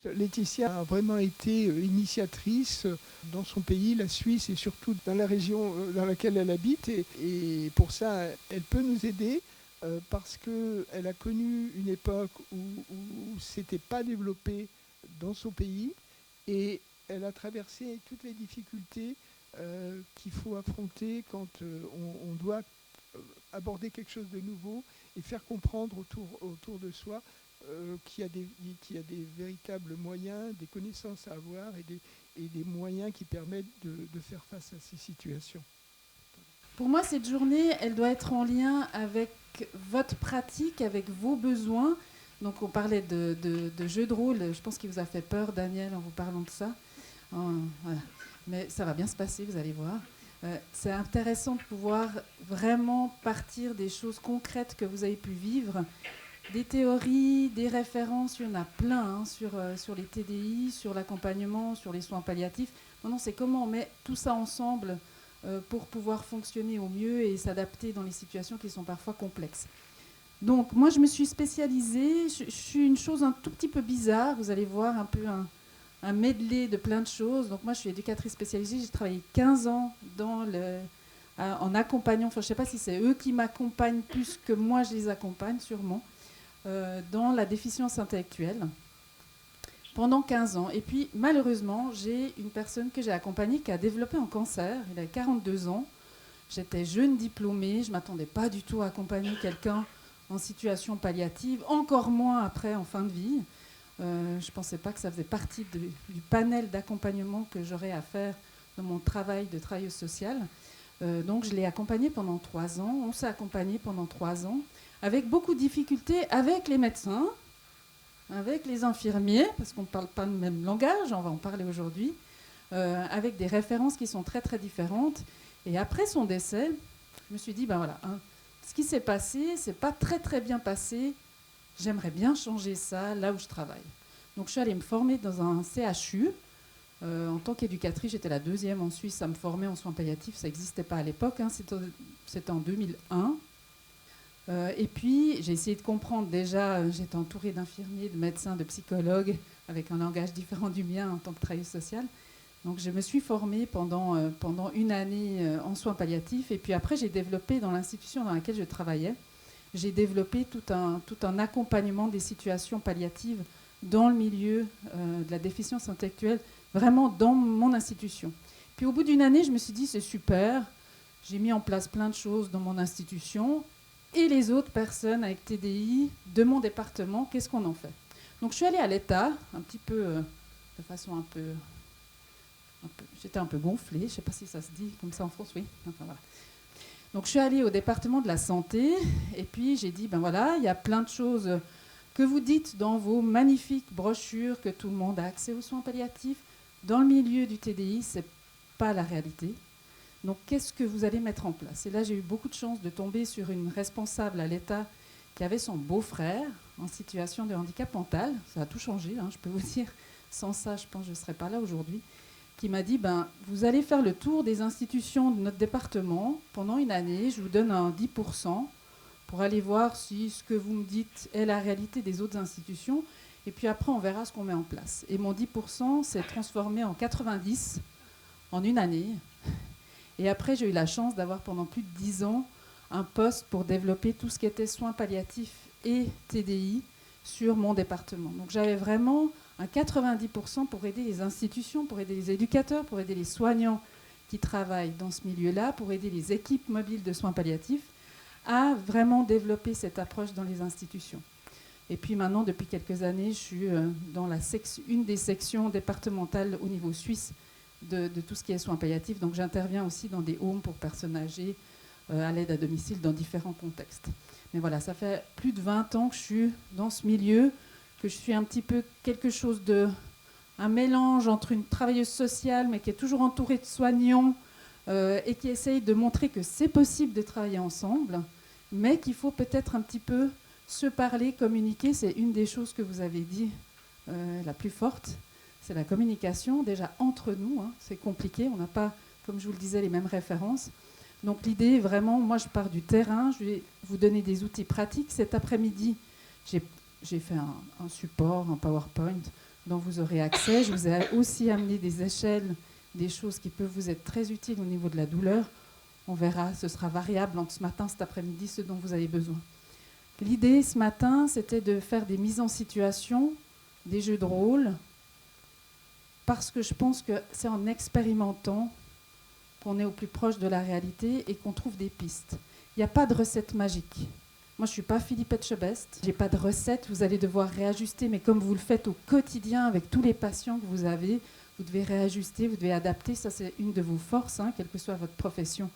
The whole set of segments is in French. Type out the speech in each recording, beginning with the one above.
Laetitia a vraiment été initiatrice dans son pays, la Suisse, et surtout dans la région dans laquelle elle habite. Et pour ça, elle peut nous aider parce qu'elle a connu une époque où c'était pas développé dans son pays et elle a traversé toutes les difficultés qu'il faut affronter quand on doit aborder quelque chose de nouveau et faire comprendre autour de soi qu'il y a des véritables moyens, des connaissances à avoir et des moyens qui permettent de faire face à ces situations. Pour moi, cette journée, elle doit être en lien avec votre pratique, avec vos besoins. Donc, on parlait de jeux de rôle. Je pense qu'il vous a fait peur, Daniel, en vous parlant de ça. Voilà. Mais ça va bien se passer, vous allez voir. C'est intéressant de pouvoir vraiment partir des choses concrètes que vous avez pu vivre. Des théories, des références, il y en a plein sur les TDI, sur l'accompagnement, sur les soins palliatifs. Non, c'est comment on met tout ça ensemble pour pouvoir fonctionner au mieux et s'adapter dans les situations qui sont parfois complexes. Donc, moi, je me suis spécialisée. Je suis une chose un tout petit peu bizarre. Vous allez voir un peu un medley de plein de choses. Donc, moi, je suis éducatrice spécialisée. J'ai travaillé 15 ans en accompagnant. Enfin, je ne sais pas si c'est eux qui m'accompagnent plus que moi, je les accompagne, sûrement. Dans la déficience intellectuelle pendant 15 ans. Et puis, malheureusement, j'ai une personne que j'ai accompagnée qui a développé un cancer. Il a 42 ans. J'étais jeune diplômée. Je ne m'attendais pas du tout à accompagner quelqu'un en situation palliative, encore moins après, en fin de vie. Je ne pensais pas que ça faisait partie du panel d'accompagnement que j'aurais à faire dans mon travail de travailleuse sociale. Donc, je l'ai accompagnée pendant 3 ans. On s'est accompagné pendant 3 ans avec beaucoup de difficultés avec les médecins, avec les infirmiers, parce qu'on ne parle pas le même langage, on va en parler aujourd'hui, avec des références qui sont très très différentes. Et après son décès, je me suis dit, ben voilà, ce qui s'est passé, c'est pas très très bien passé, j'aimerais bien changer ça là où je travaille. Donc je suis allée me former dans un CHU. En tant qu'éducatrice, j'étais la 2e en Suisse à me former en soins palliatifs, ça n'existait pas à l'époque, c'était en 2001. Et puis, j'ai essayé de comprendre. Déjà, j'étais entourée d'infirmiers, de médecins, de psychologues, avec un langage différent du mien en tant que travailleuse sociale. Donc, je me suis formée pendant une année en soins palliatifs. Et puis après, j'ai développé dans l'institution dans laquelle je travaillais, j'ai développé tout un accompagnement des situations palliatives dans le milieu de la déficience intellectuelle, vraiment dans mon institution. Puis au bout d'une année, je me suis dit, c'est super. J'ai mis en place plein de choses dans mon institution. Et les autres personnes avec TDI de mon département, qu'est-ce qu'on en fait? Donc je suis allée à l'État, un petit peu, de façon un peu, j'étais un peu gonflée, je ne sais pas si ça se dit comme ça en France, oui. Enfin, voilà. Donc je suis allée au département de la santé, et puis j'ai dit, ben voilà, il y a plein de choses que vous dites dans vos magnifiques brochures, que tout le monde a accès aux soins palliatifs. Dans le milieu du TDI, ce n'est pas la réalité. Donc, qu'est-ce que vous allez mettre en place? Et là, j'ai eu beaucoup de chance de tomber sur une responsable à l'État qui avait son beau-frère en situation de handicap mental. Ça a tout changé, je peux vous dire. Sans ça, je pense que je ne serais pas là aujourd'hui. Qui m'a dit, vous allez faire le tour des institutions de notre département pendant une année. Je vous donne un 10% pour aller voir si ce que vous me dites est la réalité des autres institutions. Et puis après, on verra ce qu'on met en place. Et mon 10% s'est transformé en 90 en une année. Et après, j'ai eu la chance d'avoir pendant plus de 10 ans un poste pour développer tout ce qui était soins palliatifs et TDI sur mon département. Donc j'avais vraiment un 90% pour aider les institutions, pour aider les éducateurs, pour aider les soignants qui travaillent dans ce milieu-là, pour aider les équipes mobiles de soins palliatifs à vraiment développer cette approche dans les institutions. Et puis maintenant, depuis quelques années, je suis dans une des sections départementales au niveau suisse de tout ce qui est soins palliatifs. Donc j'interviens aussi dans des homes pour personnes âgées, à l'aide à domicile, dans différents contextes. Mais voilà, ça fait plus de 20 ans que je suis dans ce milieu, que je suis un petit peu quelque chose un mélange entre une travailleuse sociale, mais qui est toujours entourée de soignants, et qui essaye de montrer que c'est possible de travailler ensemble, mais qu'il faut peut-être un petit peu se parler, communiquer. C'est une des choses que vous avez dit la plus forte. C'est la communication, déjà entre nous, c'est compliqué, on n'a pas, comme je vous le disais, les mêmes références. Donc l'idée, vraiment, moi je pars du terrain, je vais vous donner des outils pratiques. Cet après-midi, j'ai fait un support, un PowerPoint, dont vous aurez accès. Je vous ai aussi amené des échelles, des choses qui peuvent vous être très utiles au niveau de la douleur. On verra, ce sera variable entre ce matin, cet après-midi, ce dont vous avez besoin. L'idée ce matin, c'était de faire des mises en situation, des jeux de rôle, parce que je pense que c'est en expérimentant qu'on est au plus proche de la réalité et qu'on trouve des pistes. Il n'y a pas de recette magique. Moi, je ne suis pas Philippe Etchebest, je n'ai pas de recette, vous allez devoir réajuster, mais comme vous le faites au quotidien avec tous les patients que vous avez, vous devez réajuster, vous devez adapter, ça c'est une de vos forces, hein, quelle que soit votre profession.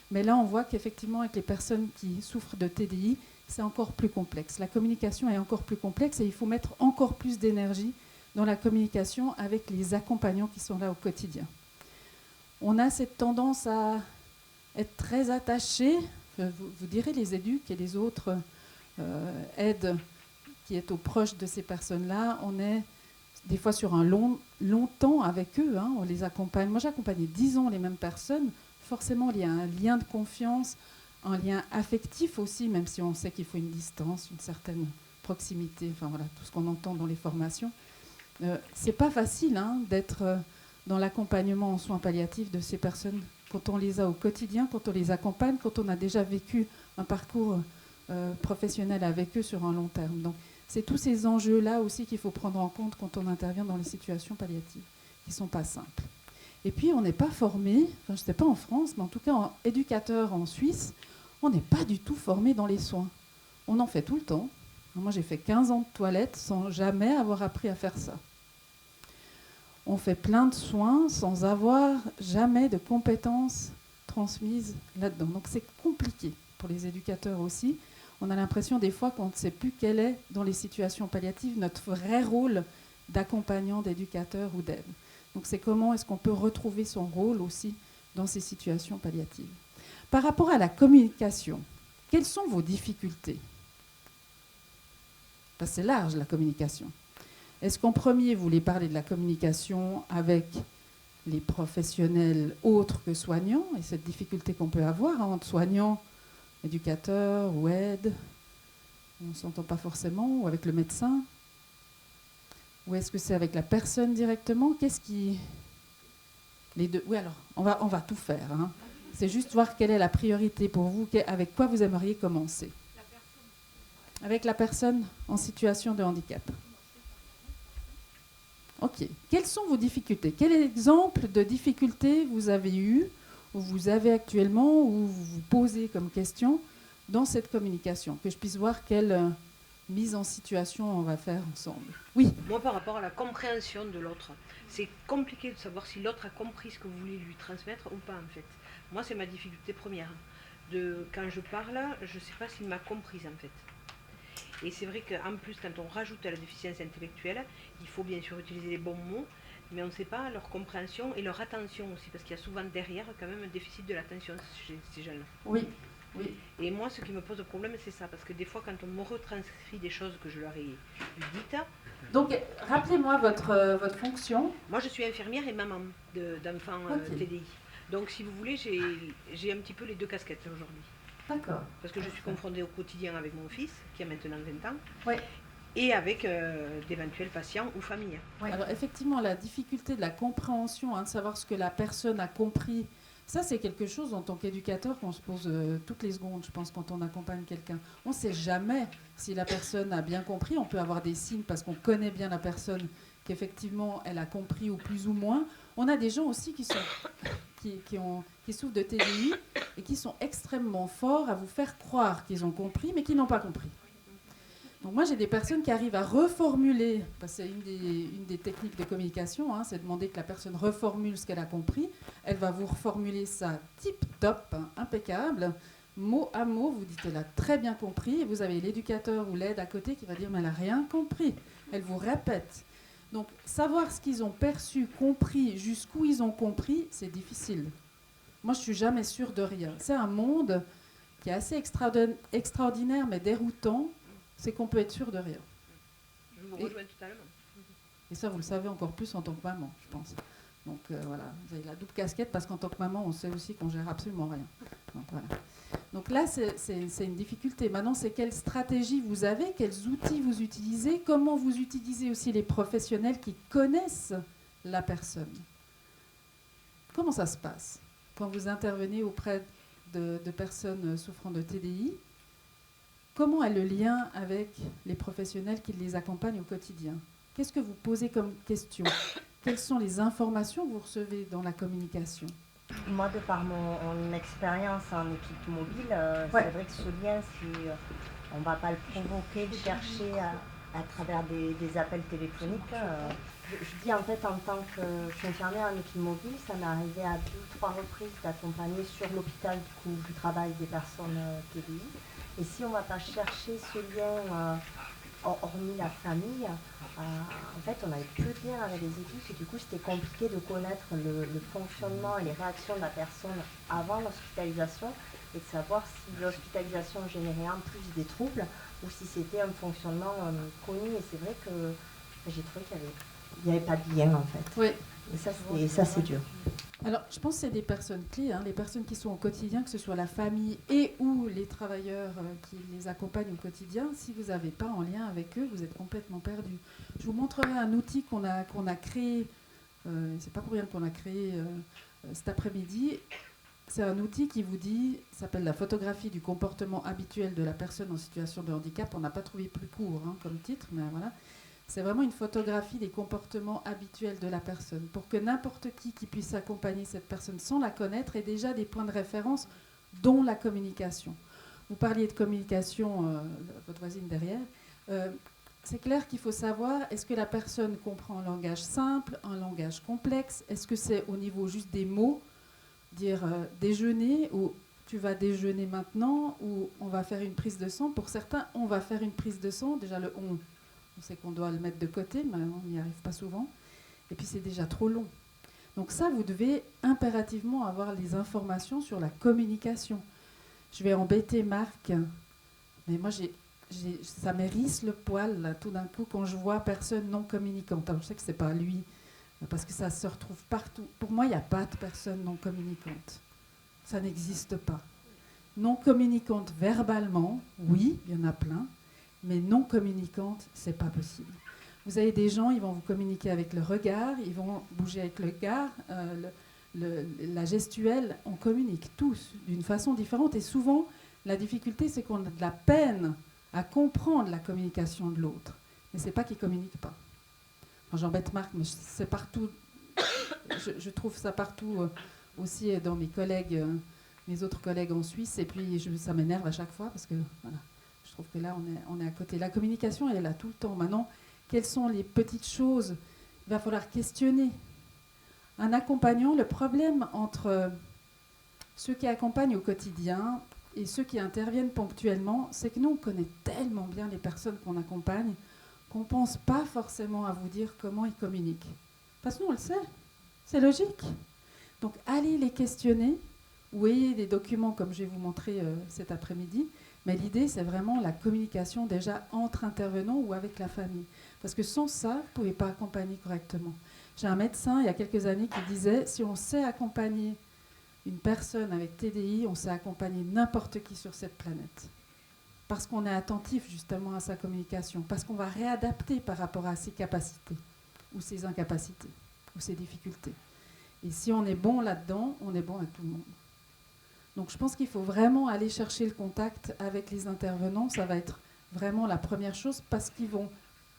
Mais là, on voit qu'effectivement, avec les personnes qui souffrent de TDI, c'est encore plus complexe. La communication est encore plus complexe et il faut mettre encore plus d'énergie dans la communication avec les accompagnants qui sont là au quotidien. On a cette tendance à être très attachés, vous direz les éduques et les autres aides qui est au proche de ces personnes-là, on est des fois sur un long temps avec eux, hein, on les accompagne. Moi, j'ai accompagné 10 ans les mêmes personnes. Forcément, il y a un lien de confiance, un lien affectif aussi, même si on sait qu'il faut une distance, une certaine proximité, enfin voilà, tout ce qu'on entend dans les formations. C'est pas facile hein, d'être dans l'accompagnement en soins palliatifs de ces personnes quand on les a au quotidien, quand on les accompagne, quand on a déjà vécu un parcours professionnel avec eux sur un long terme. Donc, c'est tous ces enjeux-là aussi qu'il faut prendre en compte quand on intervient dans les situations palliatives, qui ne sont pas simples. Et puis, on n'est pas formé, enfin, je ne sais pas en France, mais en tout cas, en éducateur en Suisse, on n'est pas du tout formé dans les soins. On en fait tout le temps. Moi, j'ai fait 15 ans de toilette sans jamais avoir appris à faire ça. On fait plein de soins sans avoir jamais de compétences transmises là-dedans. Donc, c'est compliqué pour les éducateurs aussi. On a l'impression des fois qu'on ne sait plus quel est, dans les situations palliatives, notre vrai rôle d'accompagnant, d'éducateur ou d'aide. Donc c'est comment est-ce qu'on peut retrouver son rôle aussi dans ces situations palliatives. Par rapport à la communication, quelles sont vos difficultés? Parce que c'est large la communication. Est-ce qu'en premier, vous voulez parler de la communication avec les professionnels autres que soignants, et cette difficulté qu'on peut avoir hein, entre soignants, éducateurs ou aides, on ne s'entend pas forcément, ou avec le médecin? Ou est-ce que c'est avec la personne directement? Qu'est-ce qui... Les deux. Oui, alors, on va tout faire. Hein. C'est juste voir quelle est la priorité pour vous, avec quoi vous aimeriez commencer. Avec la personne en situation de handicap. Ok. Quelles sont vos difficultés? Quel exemple de difficultés vous avez eu, ou vous avez actuellement, ou vous vous posez comme question dans cette communication? Que je puisse voir quelle mise en situation on va faire ensemble. Oui. Moi, par rapport à la compréhension de l'autre, c'est compliqué de savoir si l'autre a compris ce que vous voulez lui transmettre ou pas, en fait. Moi, c'est ma difficulté première. Quand je parle, je ne sais pas s'il m'a comprise, en fait. Et c'est vrai qu'en plus, quand on rajoute à la déficience intellectuelle, il faut bien sûr utiliser les bons mots, mais on ne sait pas leur compréhension et leur attention aussi, parce qu'il y a souvent derrière quand même un déficit de l'attention chez ces jeunes. Oui. Oui. Et moi, ce qui me pose problème, c'est ça, parce que des fois, quand on me retranscrit des choses que je leur ai dites... Donc, rappelez-moi votre fonction. Moi, je suis infirmière et maman d'enfants TDI. Donc, si vous voulez, j'ai un petit peu les deux casquettes aujourd'hui. D'accord. Parce que je suis confrontée au quotidien avec mon fils, qui a maintenant 20 ans, ouais. Et avec d'éventuels patients ou familles. Ouais. Alors, effectivement, la difficulté de la compréhension, hein, de savoir ce que la personne a compris, ça, c'est quelque chose en tant qu'éducateur qu'on se pose toutes les secondes, je pense, quand on accompagne quelqu'un. On ne sait jamais si la personne a bien compris. On peut avoir des signes parce qu'on connaît bien la personne, qu'effectivement, elle a compris ou plus ou moins. On a des gens aussi qui souffrent de TDI et qui sont extrêmement forts à vous faire croire qu'ils ont compris, mais qu'ils n'ont pas compris. Donc moi, j'ai des personnes qui arrivent à reformuler, parce que c'est une des techniques de communication, hein, c'est demander que la personne reformule ce qu'elle a compris. Elle va vous reformuler ça tip-top, hein, impeccable, mot à mot, vous dites elle a très bien compris, et vous avez l'éducateur ou l'aide à côté qui va dire mais elle n'a rien compris. Elle vous répète. Donc savoir ce qu'ils ont perçu, compris, jusqu'où ils ont compris, c'est difficile. Moi, je ne suis jamais sûre de rien. C'est un monde qui est assez extraordinaire, mais déroutant. C'est qu'on peut être sûr de rien. Je vous rejoins totalement. Et ça, vous le savez encore plus en tant que maman, je pense. Donc voilà, vous avez la double casquette parce qu'en tant que maman, on sait aussi qu'on gère absolument rien. Voilà. Donc là, c'est une difficulté. Maintenant, c'est quelle stratégie vous avez, quels outils vous utilisez, comment vous utilisez aussi les professionnels qui connaissent la personne. Comment ça se passe quand vous intervenez auprès de personnes souffrant de TDI? Comment est le lien avec les professionnels qui les accompagnent au quotidien? Qu'est-ce que vous posez comme question? Quelles sont les informations que vous recevez dans la communication? Moi, de par mon expérience en équipe mobile, Ouais. c'est vrai que ce lien, on ne va pas le provoquer, le chercher à travers des appels téléphoniques. Je dis en fait, en tant qu'infirmière en équipe mobile, ça m'est arrivé à 2 ou 3 reprises d'accompagner sur l'hôpital où je travaille des personnes TDI. Et si on ne va pas chercher ce lien, hormis la famille, en fait, on n'avait plus de lien avec les équipes et du coup, c'était compliqué de connaître le fonctionnement et les réactions de la personne avant l'hospitalisation et de savoir si l'hospitalisation générait en plus des troubles ou si c'était un fonctionnement connu. Et c'est vrai que j'ai trouvé qu'il n'y avait pas de lien en fait. Oui. Et ça, c'est dur. Alors, je pense que c'est des personnes clés, les personnes qui sont au quotidien, que ce soit la famille et ou les travailleurs qui les accompagnent au quotidien. Si vous n'avez pas en lien avec eux, vous êtes complètement perdu. Je vous montrerai un outil qu'on a créé, c'est pas pour rien qu'on l'a créé cet après-midi. C'est un outil qui vous dit, s'appelle la photographie du comportement habituel de la personne en situation de handicap. On n'a pas trouvé plus court comme titre, mais voilà. C'est vraiment une photographie des comportements habituels de la personne pour que n'importe qui puisse accompagner cette personne sans la connaître ait déjà des points de référence, dont la communication. Vous parliez de communication, votre voisine derrière. C'est clair qu'il faut savoir, est-ce que la personne comprend un langage simple, un langage complexe? Est-ce que c'est au niveau juste des mots, dire déjeuner ou tu vas déjeuner maintenant ou on va faire une prise de sang? Pour certains, on va faire une prise de sang, déjà le on sait qu'on doit le mettre de côté, mais on n'y arrive pas souvent. Et puis c'est déjà trop long. Donc ça, vous devez impérativement avoir les informations sur la communication. Je vais embêter Marc, mais moi, ça m'hérisse le poil, là, tout d'un coup, quand je vois personne non communicante. Alors je sais que ce n'est pas lui, parce que ça se retrouve partout. Pour moi, il n'y a pas de personne non communicante. Ça n'existe pas. Non communicante verbalement, oui, il y en a plein. Mais non communicante, c'est pas possible. Vous avez des gens, ils vont vous communiquer avec le regard, ils vont bouger avec le regard, la gestuelle, on communique tous d'une façon différente. Et souvent, la difficulté, c'est qu'on a de la peine à comprendre la communication de l'autre. Mais c'est pas qu'ils communiquent pas. Enfin, j'embête Marc, mais c'est partout. Je trouve ça partout aussi dans mes collègues, mes autres collègues en Suisse. Et puis ça m'énerve à chaque fois parce que voilà. Je trouve que là, on est à côté. La communication, elle est là tout le temps. Maintenant, quelles sont les petites choses? Il va falloir questionner. Un accompagnant, le problème entre ceux qui accompagnent au quotidien et ceux qui interviennent ponctuellement, c'est que nous, on connaît tellement bien les personnes qu'on accompagne qu'on ne pense pas forcément à vous dire comment ils communiquent. Parce que nous, on le sait. C'est logique. Donc, allez les questionner ou ayez des documents comme je vais vous montrer cet après-midi. Mais l'idée, c'est vraiment la communication déjà entre intervenants ou avec la famille. Parce que sans ça, vous ne pouvez pas accompagner correctement. J'ai un médecin, il y a quelques années, qui disait, si on sait accompagner une personne avec TDI, on sait accompagner n'importe qui sur cette planète. Parce qu'on est attentif justement à sa communication. Parce qu'on va réadapter par rapport à ses capacités, ou ses incapacités, ou ses difficultés. Et si on est bon là-dedans, on est bon à tout le monde. Donc je pense qu'il faut vraiment aller chercher le contact avec les intervenants. Ça va être vraiment la première chose parce qu'ils ne vont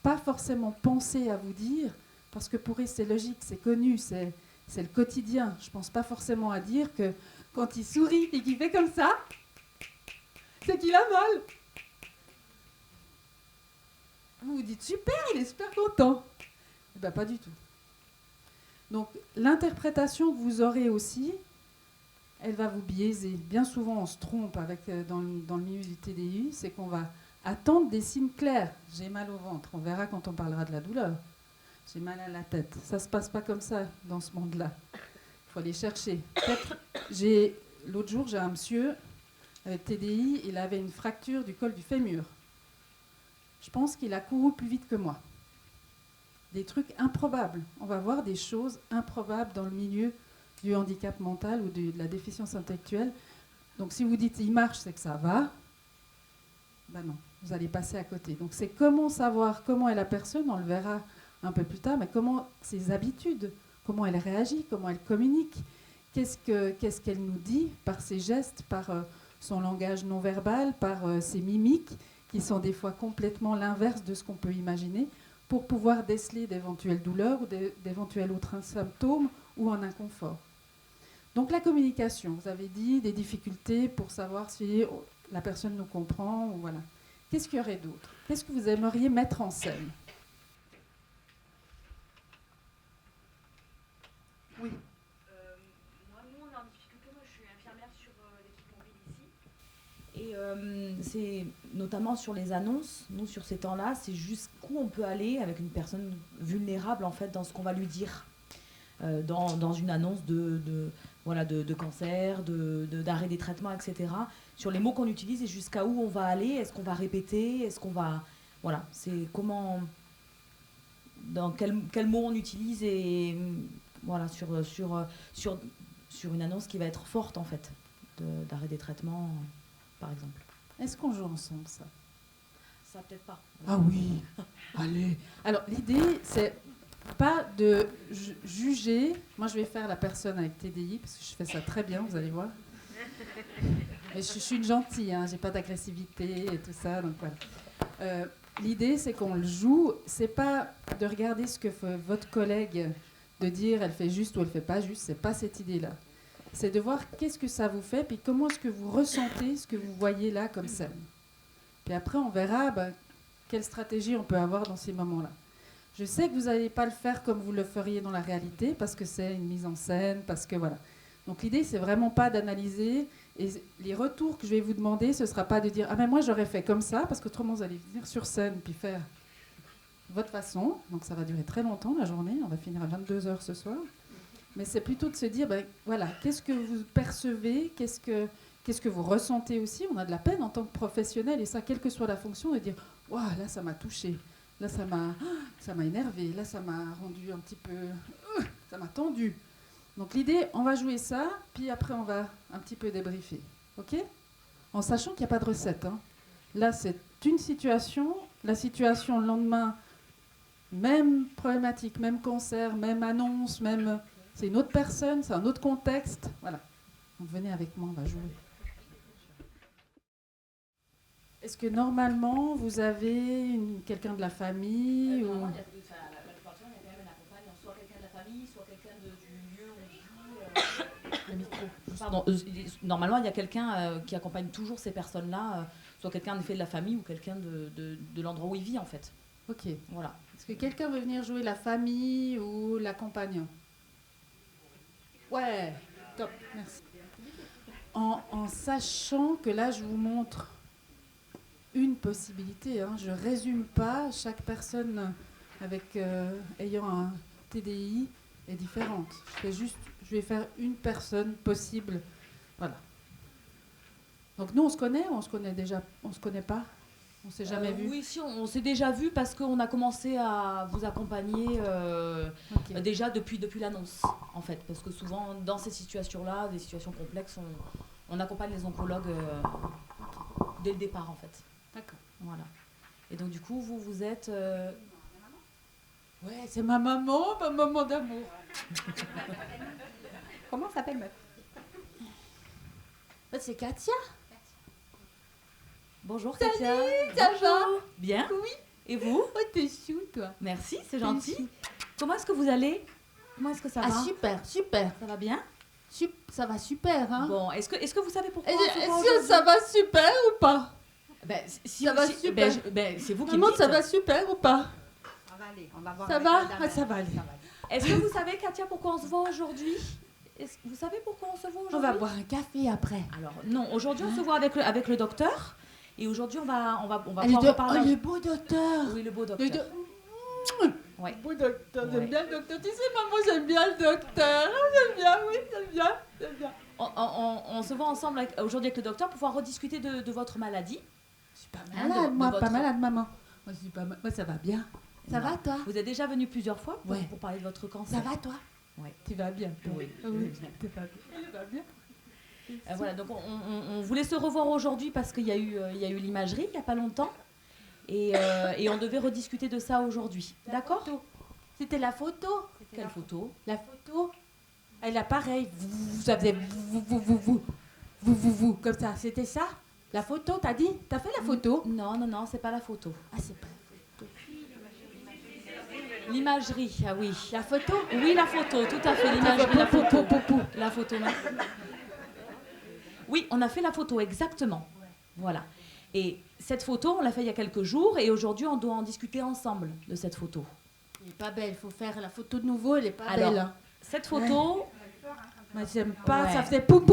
pas forcément penser à vous dire, parce que pour eux c'est logique, c'est connu, c'est le quotidien. Je ne pense pas forcément à dire que quand il sourit et qu'il fait comme ça, c'est qu'il a mal. Vous vous dites super, il est super content. Eh bien pas du tout. Donc l'interprétation que vous aurez aussi, elle va vous biaiser. Bien souvent, on se trompe dans le milieu du TDI, c'est qu'on va attendre des signes clairs. J'ai mal au ventre, on verra quand on parlera de la douleur. J'ai mal à la tête. Ça ne se passe pas comme ça dans ce monde-là. Il faut aller chercher. L'autre jour, j'ai un monsieur avec TDI, il avait une fracture du col du fémur. Je pense qu'il a couru plus vite que moi. Des trucs improbables. On va voir des choses improbables dans le milieu du handicap mental ou de la déficience intellectuelle. Donc si vous dites il marche, c'est que ça va. Ben non, vous allez passer à côté. Donc c'est comment savoir comment est la personne, on le verra un peu plus tard, mais comment ses habitudes, comment elle réagit, comment elle communique, qu'est-ce qu'elle nous dit par ses gestes, par son langage non verbal, par ses mimiques, qui sont des fois complètement l'inverse de ce qu'on peut imaginer, pour pouvoir déceler d'éventuelles douleurs ou d'éventuels autres symptômes ou un inconfort. Donc la communication, vous avez dit des difficultés pour savoir si la personne nous comprend, ou voilà. Qu'est-ce qu'il y aurait d'autre? Qu'est-ce que vous aimeriez mettre en scène? Oui. Nous, on est en difficulté. Moi, je suis infirmière sur l'équipe mobile ici. Et c'est notamment sur les annonces, nous, sur ces temps-là, c'est jusqu'où on peut aller avec une personne vulnérable, en fait, dans ce qu'on va lui dire. Dans une annonce de cancer, d'arrêt des traitements, etc. Sur les mots qu'on utilise et jusqu'à où on va aller, est-ce qu'on va répéter, est-ce qu'on va... Voilà, c'est comment... Dans quel mot on utilise et... Voilà, sur une annonce qui va être forte, en fait, d'arrêt des traitements, par exemple. Est-ce qu'on joue ensemble, ça? Ça, peut-être pas. Ah oui, allez. Alors, l'idée, c'est pas de juger. Moi, je vais faire la personne avec TDI, parce que je fais ça très bien, vous allez voir. Mais je suis une gentille, hein, j'ai pas d'agressivité et tout ça, donc voilà. L'idée, c'est qu'on le joue. C'est pas de regarder ce que fait votre collègue, de dire elle fait juste ou elle fait pas juste, c'est pas cette idée-là. C'est de voir qu'est-ce que ça vous fait, puis comment est-ce que vous ressentez ce que vous voyez là comme scène. Puis après, on verra quelle stratégie on peut avoir dans ces moments-là. Je sais que vous n'allez pas le faire comme vous le feriez dans la réalité, parce que c'est une mise en scène, parce que voilà. Donc l'idée, c'est vraiment pas d'analyser, et les retours que je vais vous demander, ce sera pas de dire « Ah ben moi, j'aurais fait comme ça », parce qu'autrement, vous allez venir sur scène, puis faire votre façon. Donc ça va durer très longtemps, la journée, on va finir à 22h ce soir. Mais c'est plutôt de se dire, voilà, qu'est-ce que vous percevez, qu'est-ce que vous ressentez aussi. On a de la peine en tant que professionnel, et ça, quelle que soit la fonction, de dire « Waouh, là, ça m'a touché. Là, ça m'a énervé. Là, ça m'a rendu un petit peu... ça m'a tendu. » Donc l'idée, on va jouer ça, puis après, on va un petit peu débriefer. OK? En sachant qu'il n'y a pas de recette. Hein. Là, c'est une situation. La situation, le lendemain, même problématique, même cancer, même annonce, même... C'est une autre personne, c'est un autre contexte. Voilà. Donc venez avec moi, on va jouer. Est-ce que normalement, vous avez quelqu'un de la famille ou... La plupart du temps, il y a quand même un accompagnant, soit quelqu'un de la famille, soit quelqu'un du lieu où on vit. Le micro. Pardon, normalement, il y a quelqu'un qui accompagne toujours ces personnes-là, soit quelqu'un en effet de la famille ou quelqu'un de l'endroit où il vit, en fait. Ok. Voilà. Est-ce que quelqu'un veut venir jouer la famille ou l'accompagnant? Ouais, top, merci. En sachant que là, je vous montre une possibilité, hein. Je ne résume pas, chaque personne ayant un TDI est différente. Je vais faire une personne possible. Voilà. Donc nous, on se connaît ou on se connaît déjà? On ne se connaît pas? On ne s'est jamais vu? Oui, si, on s'est déjà vu parce qu'on a commencé à vous accompagner déjà depuis l'annonce, en fait. Parce que souvent, dans ces situations-là, des situations complexes, on accompagne les oncologues dès le départ, en fait. D'accord. Voilà. Et donc, du coup, vous êtes... Ouais, c'est ma maman d'amour. Comment s'appelle meuf? C'est Katia. Bonjour Salut, Katia. ça va? Bien. Oui. Et vous? Oh, t'es chou, toi. Merci, c'est gentil. Comment est-ce que vous allez? Comment est-ce que ça va? Ah, super, super. Ça va bien? Ça va super, hein? Bon, est-ce que vous savez pourquoi Est-ce que ça va super ou pas? Ça va super. C'est vous qui Maman, me dites. ça va super ou pas? Ça va aller, on va voir. Ça va? Ah, ça va aller. Est-ce que vous savez, Katia, pourquoi on se voit aujourd'hui? Vous savez pourquoi on se voit aujourd'hui? On va boire un café après. Alors, non, aujourd'hui, on se voit avec le docteur. Et aujourd'hui, on va pouvoir reparler. Oh, le beau docteur! Oui, le beau docteur. Ouais. Le beau docteur, j'aime Ouais. bien le docteur. Tu sais, maman, j'aime bien le docteur. J'aime bien, oui, j'aime bien. On se voit ensemble aujourd'hui avec le docteur pour pouvoir rediscuter de votre maladie. Je suis pas Hein, malade, de moi, votre- pas malade, maman. Moi, je suis pas moi, ça va bien. Ça Non. va, toi? Vous êtes déjà venu plusieurs fois Ouais. pour parler de votre cancer. Ça va, toi? Ouais. Tu vas bien, toi? Oui. Oui, tu vas bien. Voilà, donc on voulait se revoir aujourd'hui parce qu'il y a eu l'imagerie il n'y a pas longtemps. Et on devait rediscuter de ça aujourd'hui. D'accord ? C'était la photo. Quelle photo ? La photo. Elle a pareil. Ça faisait vous, comme ça. C'était ça ? La photo, t'as dit ? T'as fait la photo ? Non, c'est pas la photo. Ah, c'est pas la photo. L'imagerie, ah oui. La photo ? Oui, la photo, tout à fait. L'imagerie, la photo. La photo. Oui, on a fait la photo, exactement. Voilà. Et cette photo, on l'a fait il y a quelques jours et aujourd'hui, on doit en discuter ensemble de cette photo. Elle n'est pas belle, il faut faire la photo de nouveau, elle n'est pas Alors, belle. Hein. Cette photo... Moi, j'aime pas, Ouais. ça faisait poum.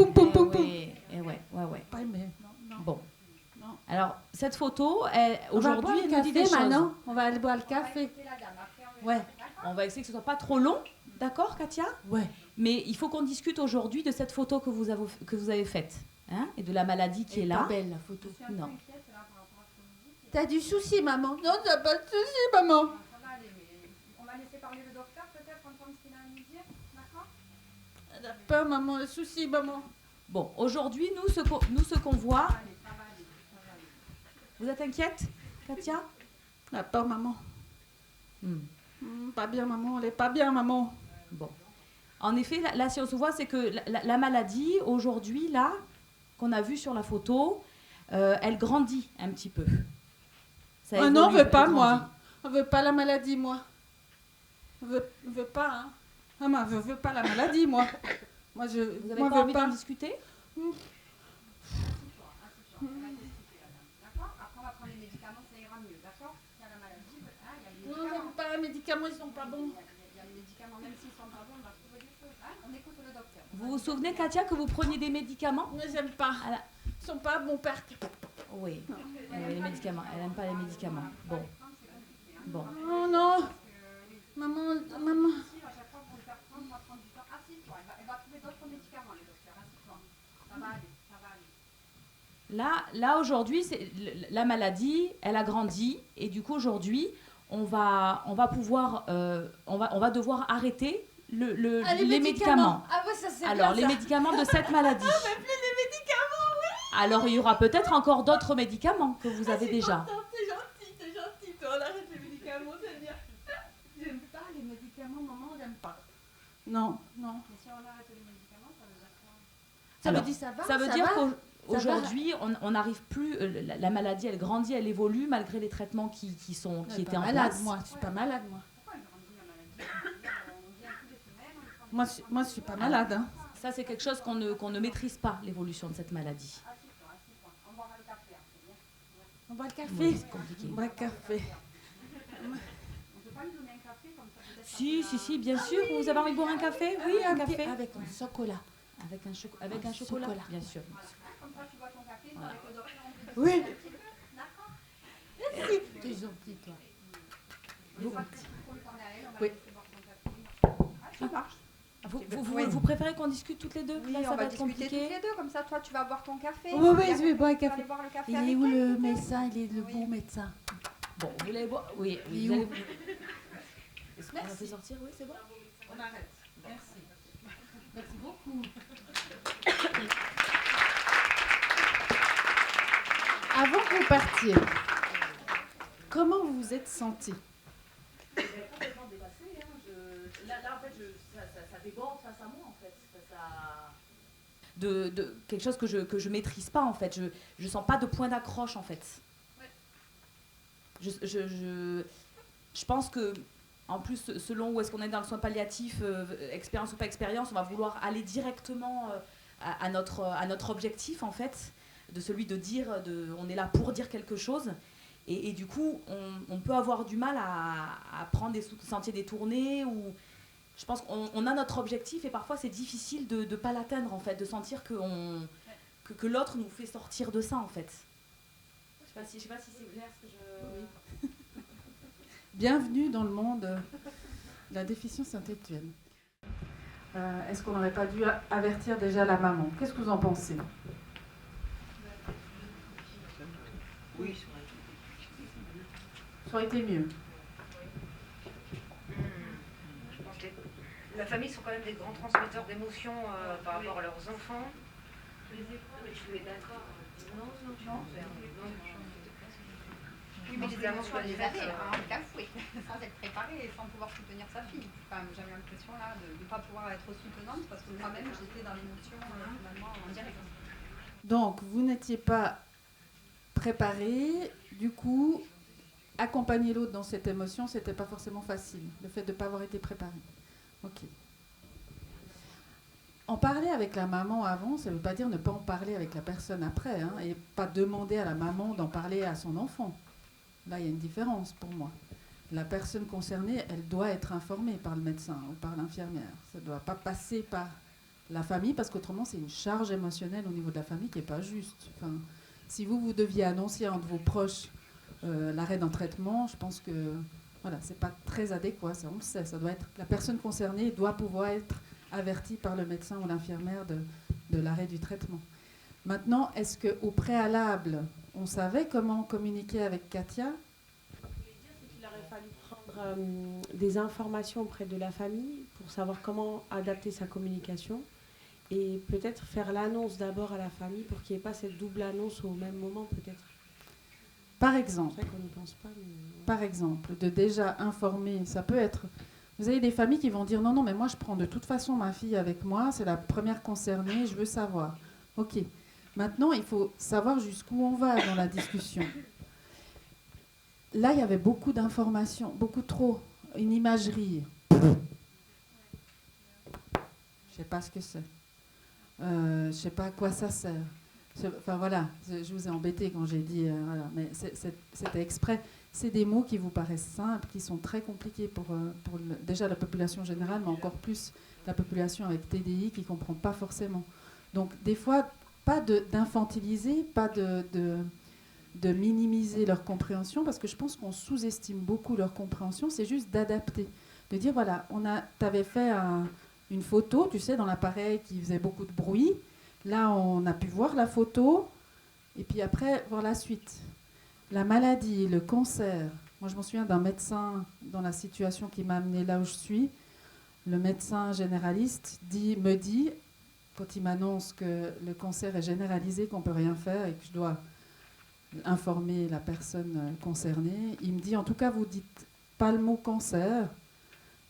Et ouais. Pas aimé. Bon. Non. Alors, cette photo, On va boire aujourd'hui, le elle nous dit des café choses. maintenant. On va aller boire le café. Ouais. On va essayer que ce soit pas trop long. D'accord, Katia ? Ouais. Mais il faut qu'on discute aujourd'hui de cette photo que vous avez faite. Hein, et de la maladie qui est là. Pas belle, la photo. Non. T'as du souci, maman ? Non, t'as pas de souci, maman. On va laisser parler le docteur, peut-être, entendre ce qu'il a à nous dire, d'accord? Elle a peur, maman, le souci, maman. Bon, aujourd'hui, nous, ce qu'on voit... Vous êtes inquiète, Katia ? Elle a peur, maman. Pas bien, maman, elle est pas bien, maman. Bon. En effet, là, si on se voit, c'est que la maladie, aujourd'hui, là, qu'on a vu sur la photo, elle grandit un petit peu. Ça Ah non, on évolue, veut pas, elle moi. grandit. On veut pas la maladie, moi. On veut pas, hein. Maman, je veux pas la maladie, moi. Moi, je Vous avez moi, pas veux envie pas. d'en discuter ? D'accord? Après, on va prendre les médicaments, ça ira mieux, d'accord? Il y a la maladie, hein, il y a les Non, médicaments. j'aime pas les médicaments, ils sont pas bons. Il y a les médicaments, même s'ils sont pas bons, on va trouver des choses, hein? On écoute le docteur. Vous vous souvenez, Katia, que vous preniez des médicaments ? Mais j'aime pas. Ah là. Ils sont pas bons, père. Oui, les médicaments. Elle n'aime pas les médicaments. Bon. Oh non. Maman. Si, à chaque fois, pour le faire prendre, on va prendre du temps. Assieds-toi, elle va trouver d'autres médicaments, les docteurs, assieds-toi. Ça va aller, ça va aller. Là aujourd'hui, la maladie, elle a grandi et du coup aujourd'hui, on va pouvoir, on va devoir arrêter les médicaments. Ah ouais, ça c'est Alors bien, les ça. médicaments de cette maladie. Ah, mais plus les médicaments, oui. Alors il y aura peut-être encore d'autres médicaments que vous avez déjà. T'es gentil, toi, on arrête les médicaments, c'est bien. J'aime pas les médicaments, maman, j'aime pas. Non. Mais si on arrête les médicaments, ça veut dire quoi? Ça Alors, veut dire ça va. Ça veut dire va. qu'aujourd'hui, on n'arrive plus. La maladie, elle grandit, elle évolue malgré les traitements qui Je suis étaient pas en malade, place. moi. Je suis pas malade, moi. Pourquoi elle grandit la maladie? On vient tous les semaines, on prend Moi, je suis pas malade. Hein. Ça, c'est quelque chose qu'on ne maîtrise pas, l'évolution de cette maladie. assieds-toi. On boira le café après, bien. On boit le Oui, café. c'est compliqué. On boit le café. On peut pas lui donner un café comme ça, peut-être. Si, bien sûr. Vous avez envie de boire un café ? Oui, un café. Avec un chocolat. Avec un chocolat, Chocolat. bien sûr. Comme ça, tu bois ton café, toi, avec le docteur, on te Oui. d'accord? Merci. T'es gentil, toi. Faut lui parler à elle, on va Oui. laisser boire son café. Ah, ça marche. Vous préférez qu'on discute toutes les deux ? Oui, Là, ça on va être discuter compliqué. toutes les deux, comme ça, toi, tu vas boire ton café. Oui, oui, je vais boire un Tu vas café. aller boire le café Il avec est où elle, le peut-être? médecin? Il est le bon médecin. Bon, vous voulez boire ? Oui, Il est vous où allez... Est-ce qu'on a fait sortir ? Oui, c'est bon. On arrête. Merci. Merci beaucoup. Avant que vous partiez, comment vous vous êtes senti? Complètement dépassée. Là, en fait, ça déborde face à moi, en fait. De quelque chose que je maîtrise pas, en fait. Je sens pas de point d'accroche, en fait. Je pense que, en plus, selon où est-ce qu'on est dans le soin palliatif, expérience ou pas expérience, on va vouloir aller directement à notre objectif, en fait, de celui de dire, on est là pour dire quelque chose. Et du coup, on peut avoir du mal à prendre des sentiers détournés. Ou je pense qu'on a notre objectif et parfois c'est difficile de ne pas l'atteindre, en fait, de sentir que l'autre nous fait sortir de ça, en fait. Je sais pas si c'est clair ce que je... Oui. Bienvenue dans le monde de la déficience intellectuelle. Est-ce qu'on n'aurait pas dû avertir déjà la maman? Qu'est-ce que vous en pensez? Oui, Ça aurait été mieux. je pense que la famille sont quand même des grands transmetteurs d'émotions par rapport à leurs enfants. Mais tu es d'accord. Non. Oui, mais les émotions, elle les avait, un cafouet, sans être préparée et sans pouvoir soutenir sa fille. Enfin, j'avais l'impression là de ne pas pouvoir être soutenante parce que moi-même j'étais dans l'émotion finalement en direct. Donc, vous n'étiez pas préparé, du coup, accompagner l'autre dans cette émotion, c'était pas forcément facile, le fait de ne pas avoir été préparé. Ok. En parler avec la maman avant, ça ne veut pas dire ne pas en parler avec la personne après, hein, et pas demander à la maman d'en parler à son enfant. Là, il y a une différence pour moi. La personne concernée, elle doit être informée par le médecin ou par l'infirmière. Ça ne doit pas passer par la famille, parce qu'autrement, c'est une charge émotionnelle au niveau de la famille qui n'est pas juste. Enfin, si vous deviez annoncer à un de vos proches l'arrêt d'un traitement, je pense que voilà, c'est pas très adéquat, ça on le sait. Ça doit être, la personne concernée doit pouvoir être avertie par le médecin ou l'infirmière de l'arrêt du traitement. Maintenant, est-ce qu'au préalable, on savait comment communiquer avec Katia ? Ce que je voulais dire, c'est qu'il aurait fallu prendre des informations auprès de la famille pour savoir comment adapter sa communication et peut-être faire l'annonce d'abord à la famille pour qu'il n'y ait pas cette double annonce au même moment, peut-être. Par exemple, C'est vrai qu'on n'y pense pas. Mais... Par exemple, de déjà informer, ça peut être... Vous avez des familles qui vont dire non, mais moi je prends de toute façon ma fille avec moi, c'est la première concernée, je veux savoir. Ok. Maintenant, il faut savoir jusqu'où on va dans la discussion. Là, il y avait beaucoup d'informations, beaucoup trop, une imagerie. Je ne sais pas ce que c'est. Je ne sais pas à quoi ça sert. Enfin voilà, je vous ai embêté quand j'ai dit, voilà, mais c'était exprès. C'est des mots qui vous paraissent simples, qui sont très compliqués pour déjà la population générale, mais encore plus la population avec TDI qui ne comprend pas forcément. Donc des fois, pas d'infantiliser, pas de minimiser leur compréhension, parce que je pense qu'on sous-estime beaucoup leur compréhension, c'est juste d'adapter. De dire, voilà, tu avais fait une photo, tu sais, dans l'appareil qui faisait beaucoup de bruit. Là, on a pu voir la photo, et puis après, voir la suite. La maladie, le cancer. Moi, je m'en souviens d'un médecin dans la situation qui m'a amené là où je suis. Le médecin généraliste me dit, quand il m'annonce que le cancer est généralisé, qu'on ne peut rien faire et que je dois informer la personne concernée, il me dit, en tout cas, vous ne dites pas le mot cancer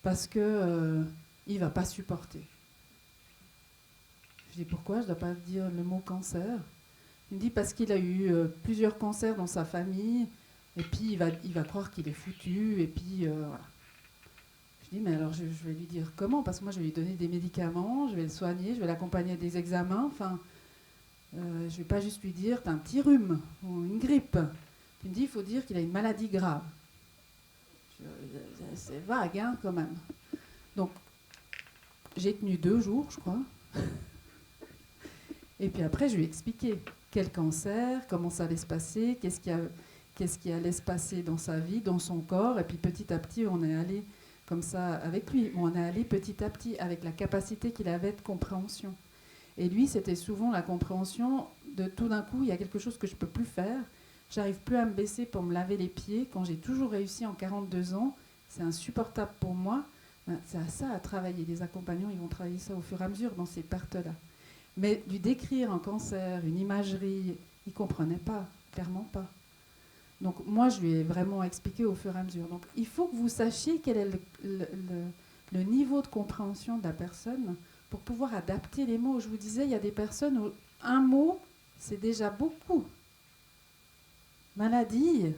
parce qu'il ne va pas supporter. Je dis, pourquoi je ne dois pas dire le mot cancer ? Il me dit, parce qu'il a eu plusieurs cancers dans sa famille, et puis il va croire qu'il est foutu, et puis voilà. Je dis, mais alors je vais lui dire comment ? Parce que moi, je vais lui donner des médicaments, je vais le soigner, je vais l'accompagner à des examens, enfin, je ne vais pas juste lui dire, t'as un petit rhume, ou une grippe. Il me dit, il faut dire qu'il a une maladie grave. C'est vague, hein, quand même. Donc, j'ai tenu 2 jours, je crois. Et puis après, je lui ai expliqué quel cancer, comment ça allait se passer, qu'est-ce qui allait se passer dans sa vie, dans son corps. Et puis petit à petit, on est allé comme ça avec lui. On est allé petit à petit avec la capacité qu'il avait de compréhension. Et lui, c'était souvent la compréhension de tout d'un coup, il y a quelque chose que je ne peux plus faire. J'arrive plus à me baisser pour me laver les pieds. Quand j'ai toujours réussi en 42 ans, c'est insupportable pour moi. C'est à ça à travailler. Les accompagnants, ils vont travailler ça au fur et à mesure dans ces pertes-là. Mais lui décrire un cancer, une imagerie, il ne comprenait pas, clairement pas. Donc moi, je lui ai vraiment expliqué au fur et à mesure. Donc il faut que vous sachiez quel est le niveau de compréhension de la personne pour pouvoir adapter les mots. Je vous disais, il y a des personnes où un mot, c'est déjà beaucoup. Maladie,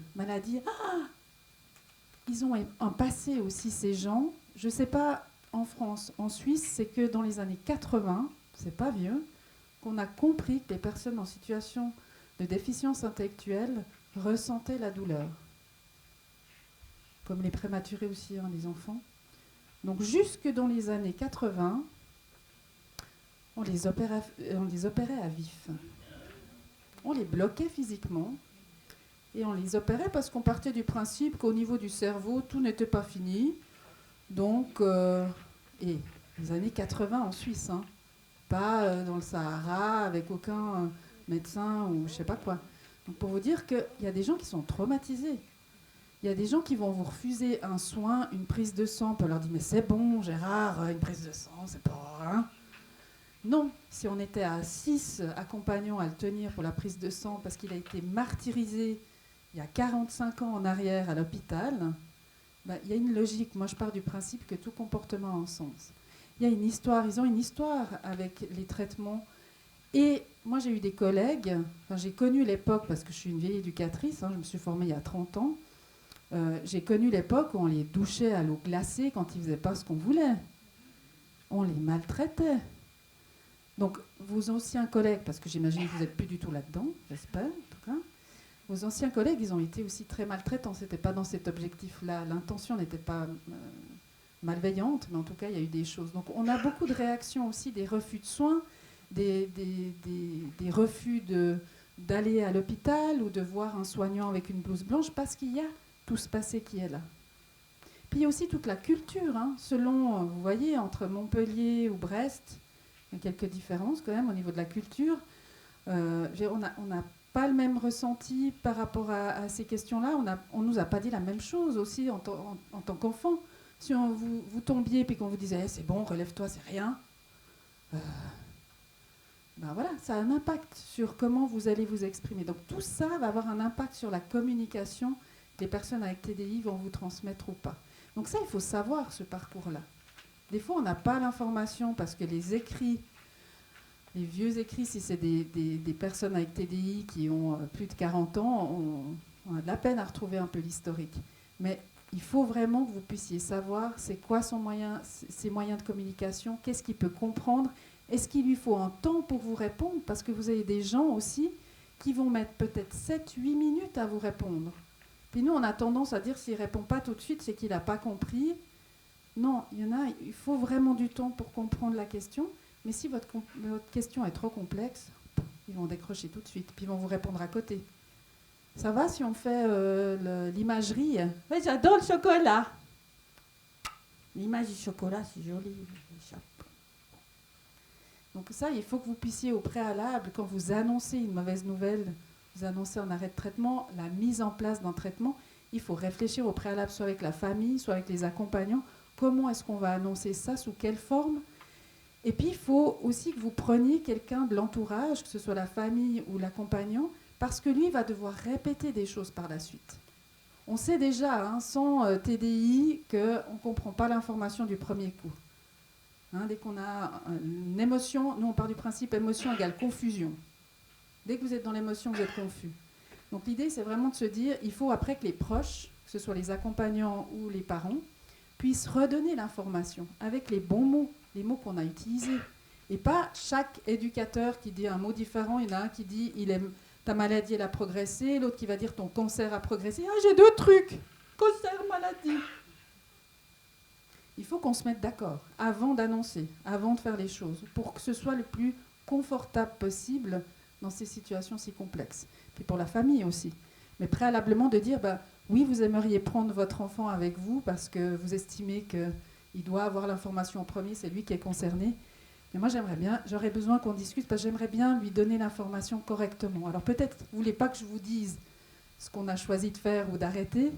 ils ont un passé aussi, ces gens. Je ne sais pas, en France, en Suisse, c'est que dans les années 80, c'est pas vieux, qu'on a compris que les personnes en situation de déficience intellectuelle ressentaient la douleur. Comme les prématurés aussi, hein, les enfants. Donc jusque dans les années 80, on les opérait à vif. On les bloquait physiquement et on les opérait parce qu'on partait du principe qu'au niveau du cerveau, tout n'était pas fini. Donc, et les années 80 en Suisse, hein, pas dans le Sahara avec aucun médecin ou je sais pas quoi. Donc pour vous dire qu'il y a des gens qui sont traumatisés. Il y a des gens qui vont vous refuser un soin, une prise de sang, on peut leur dire mais c'est bon Gérard, une prise de sang, c'est pas rien. Non, si on était à 6 accompagnants à le tenir pour la prise de sang parce qu'il a été martyrisé il y a 45 ans en arrière à l'hôpital, il y a une logique. Moi, je pars du principe que tout comportement a un sens. Il y a une histoire, ils ont une histoire avec les traitements. Et moi, j'ai eu des collègues, j'ai connu l'époque, parce que je suis une vieille éducatrice, je me suis formée il y a 30 ans, j'ai connu l'époque où on les douchait à l'eau glacée quand ils ne faisaient pas ce qu'on voulait. On les maltraitait. Donc, vos anciens collègues, parce que j'imagine que vous n'êtes plus du tout là-dedans, j'espère, en tout cas, vos anciens collègues, ils ont été aussi très maltraitants. Ce n'était pas dans cet objectif-là. L'intention n'était pas malveillante, mais en tout cas, il y a eu des choses. Donc, on a beaucoup de réactions aussi, des refus de soins, des refus d'aller à l'hôpital ou de voir un soignant avec une blouse blanche parce qu'il y a tout ce passé qui est là. Puis il y a aussi toute la culture, selon, vous voyez, entre Montpellier ou Brest, il y a quelques différences quand même au niveau de la culture. On n'a pas le même ressenti par rapport à ces questions-là. On ne nous a pas dit la même chose aussi en tant qu'enfant. Si vous tombiez et qu'on vous disait c'est bon, relève-toi, c'est rien, voilà, ça a un impact sur comment vous allez vous exprimer. Donc tout ça va avoir un impact sur la communication que les personnes avec TDI vont vous transmettre ou pas. Donc ça, il faut savoir ce parcours-là. Des fois, on n'a pas l'information parce que les écrits, les vieux écrits, si c'est des personnes avec TDI qui ont plus de 40 ans, on a de la peine à retrouver un peu l'historique. Mais il faut vraiment que vous puissiez savoir c'est quoi ses moyens de communication, qu'est-ce qu'il peut comprendre, est-ce qu'il lui faut un temps pour vous répondre, parce que vous avez des gens aussi qui vont mettre peut-être 7-8 minutes à vous répondre. Puis nous, on a tendance à dire s'il ne répond pas tout de suite, c'est qu'il n'a pas compris. Non, il faut vraiment du temps pour comprendre la question. Mais si votre question est trop complexe, ils vont décrocher tout de suite, puis ils vont vous répondre à côté. Ça va si on fait l'imagerie? Oui, j'adore le chocolat. L'image du chocolat, c'est joli. Donc ça, il faut que vous puissiez au préalable, quand vous annoncez une mauvaise nouvelle, vous annoncez un arrêt de traitement, la mise en place d'un traitement, il faut réfléchir au préalable, soit avec la famille, soit avec les accompagnants. Comment est-ce qu'on va annoncer ça? Sous quelle forme? Et puis, il faut aussi que vous preniez quelqu'un de l'entourage, que ce soit la famille ou l'accompagnant, parce que lui va devoir répéter des choses par la suite. On sait déjà, sans TDI, qu'on ne comprend pas l'information du premier coup. Dès qu'on a une émotion, nous on part du principe émotion égale confusion. Dès que vous êtes dans l'émotion, vous êtes confus. Donc l'idée, c'est vraiment de se dire, il faut après que les proches, que ce soit les accompagnants ou les parents, puissent redonner l'information avec les bons mots, les mots qu'on a utilisés. Et pas chaque éducateur qui dit un mot différent, il y en a un qui dit ta maladie elle a progressé, l'autre qui va dire ton cancer a progressé. Ah, j'ai 2 trucs, cancer, maladie. Il faut qu'on se mette d'accord avant d'annoncer, avant de faire les choses, pour que ce soit le plus confortable possible dans ces situations si complexes. Puis pour la famille aussi. Mais préalablement de dire, oui, vous aimeriez prendre votre enfant avec vous parce que vous estimez qu'il doit avoir l'information en premier, c'est lui qui est concerné. Mais moi, j'aurais besoin qu'on discute parce que j'aimerais bien lui donner l'information correctement. Alors peut-être, vous ne voulez pas que je vous dise ce qu'on a choisi de faire ou d'arrêter,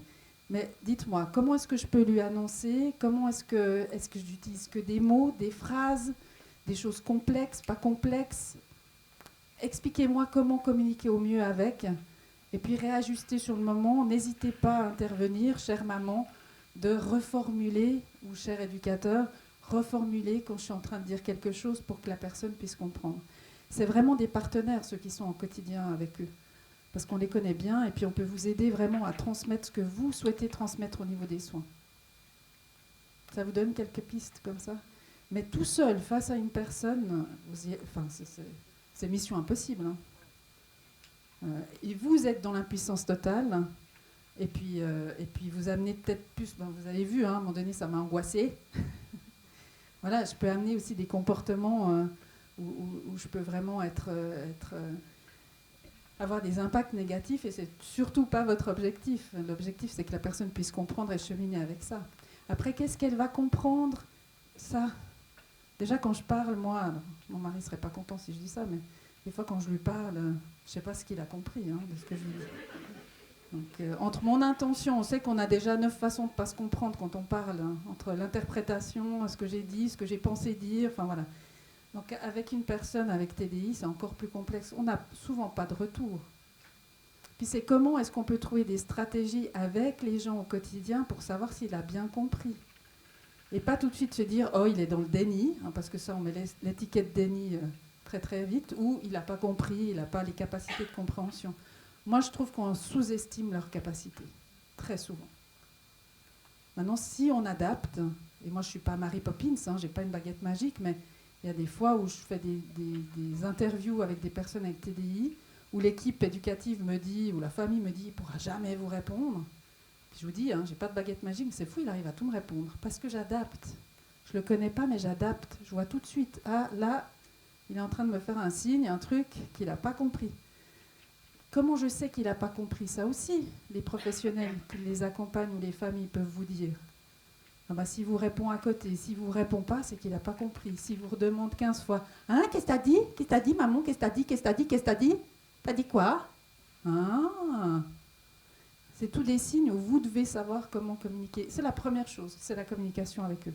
mais dites-moi, comment est-ce que je peux lui annoncer? Comment est-ce que j'utilise que des mots, des phrases, des choses complexes, pas complexes? Expliquez-moi comment communiquer au mieux avec, et puis réajuster sur le moment. N'hésitez pas à intervenir, chère maman, de reformuler, ou cher éducateur, reformuler quand je suis en train de dire quelque chose pour que la personne puisse comprendre. C'est vraiment des partenaires, ceux qui sont en quotidien avec eux, parce qu'on les connaît bien, et puis on peut vous aider vraiment à transmettre ce que vous souhaitez transmettre au niveau des soins. Ça vous donne quelques pistes comme ça? Mais tout seul, face à une personne, c'est mission impossible. Et vous êtes dans l'impuissance totale, et puis vous amenez peut-être plus, vous avez vu, à un moment donné, ça m'a angoissée. Voilà, je peux amener aussi des comportements où je peux vraiment avoir des impacts négatifs, et c'est surtout pas votre objectif. L'objectif, c'est que la personne puisse comprendre et cheminer avec ça. Après, qu'est-ce qu'elle va comprendre? Ça, déjà quand je parle, moi, mon mari serait pas content si je dis ça, mais des fois quand je lui parle, je sais pas ce qu'il a compris de ce que je lui dis. Donc, entre mon intention, on sait qu'on a déjà 9 façons de ne pas se comprendre quand on parle, entre l'interprétation, ce que j'ai dit, ce que j'ai pensé dire, enfin voilà. Donc avec une personne avec TDI, c'est encore plus complexe. On n'a souvent pas de retour. Puis c'est comment est-ce qu'on peut trouver des stratégies avec les gens au quotidien pour savoir s'il a bien compris. Et pas tout de suite se dire « oh, il est dans le déni hein, », parce que ça, on met l'étiquette déni très très vite, ou il n'a pas compris, il n'a pas les capacités de compréhension. Moi, je trouve qu'on sous-estime leurs capacités, très souvent. Maintenant, si on adapte, et moi je ne suis pas Mary Poppins, je n'ai pas une baguette magique, mais il y a des fois où je fais des interviews avec des personnes avec TDI, où l'équipe éducative me dit, ou la famille me dit, il ne pourra jamais vous répondre. Puis je vous dis, je n'ai pas de baguette magique, mais c'est fou, il arrive à tout me répondre, parce que j'adapte. Je ne le connais pas, mais j'adapte. Je vois tout de suite, là, il est en train de me faire un signe, un truc qu'il n'a pas compris. Comment je sais qu'il n'a pas compris ça aussi, les professionnels qui les accompagnent ou les familles peuvent vous dire. S'il vous répond à côté, s'il ne vous répond pas, c'est qu'il n'a pas compris. S'il vous redemande 15 fois, « qu'est-ce que t'as dit? Qu'est-ce que t'as dit, maman? Qu'est-ce que t'as dit? Qu'est-ce que t'as dit? Qu'est-ce que t'as dit? T'as dit quoi? » C'est tous des signes où vous devez savoir comment communiquer. C'est la première chose, c'est la communication avec eux.